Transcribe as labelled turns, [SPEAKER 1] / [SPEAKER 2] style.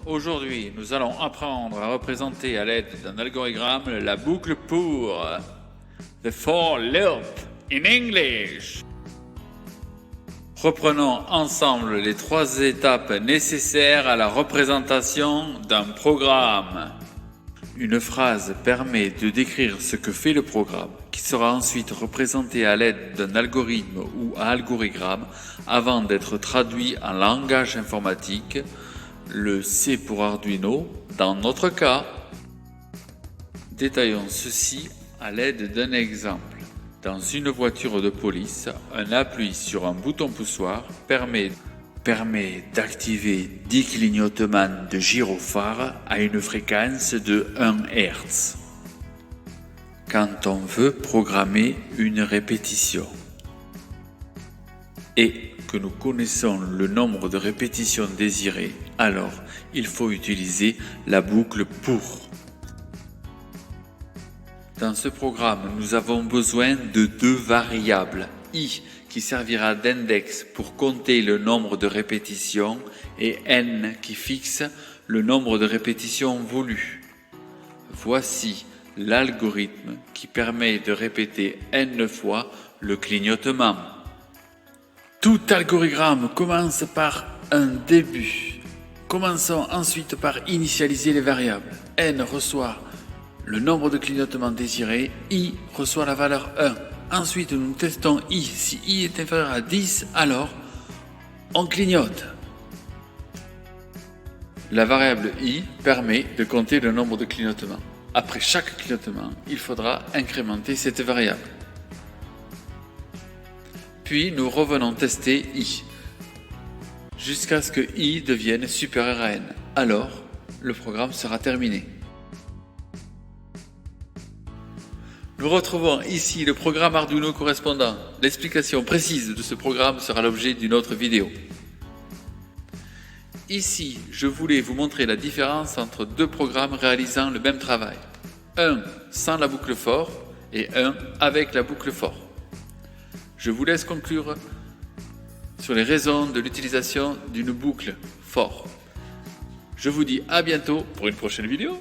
[SPEAKER 1] Aujourd'hui, nous allons apprendre à représenter à l'aide d'un algorithme la boucle pour the for loop in English. Reprenons ensemble les 3 étapes nécessaires à la représentation d'un programme. Une phrase permet de décrire ce que fait le programme, qui sera ensuite représenté à l'aide d'un algorithme ou algorithme avant d'être traduit en langage informatique, le C pour Arduino, dans notre cas. Détaillons ceci à l'aide d'un exemple. Dans une voiture de police, un appui sur un bouton poussoir permet d'activer 10 clignotements de gyrophare à une fréquence de 1 Hz. Quand on veut programmer une répétition et que nous connaissons le nombre de répétitions désirées, alors il faut utiliser la boucle pour. Dans ce programme, nous avons besoin de 2 variables, i qui servira d'index pour compter le nombre de répétitions et n qui fixe le nombre de répétitions voulues. Voici l'algorithme qui permet de répéter n fois le clignotement. Tout algorithme commence par un début. Commençons ensuite par initialiser les variables. N reçoit le nombre de clignotements désirés, i reçoit la valeur 1. Ensuite, nous testons i. Si i est inférieur à 10, alors on clignote. La variable i permet de compter le nombre de clignotements. Après chaque clignotement, il faudra incrémenter cette variable. Puis nous revenons tester i, jusqu'à ce que i devienne supérieur à n. Alors, le programme sera terminé. Nous retrouvons ici le programme Arduino correspondant. L'explication précise de ce programme sera l'objet d'une autre vidéo. Ici, je voulais vous montrer la différence entre 2 programmes réalisant le même travail. Un sans la boucle for et un avec la boucle for. Je vous laisse conclure sur les raisons de l'utilisation d'une boucle for. Je vous dis à bientôt pour une prochaine vidéo.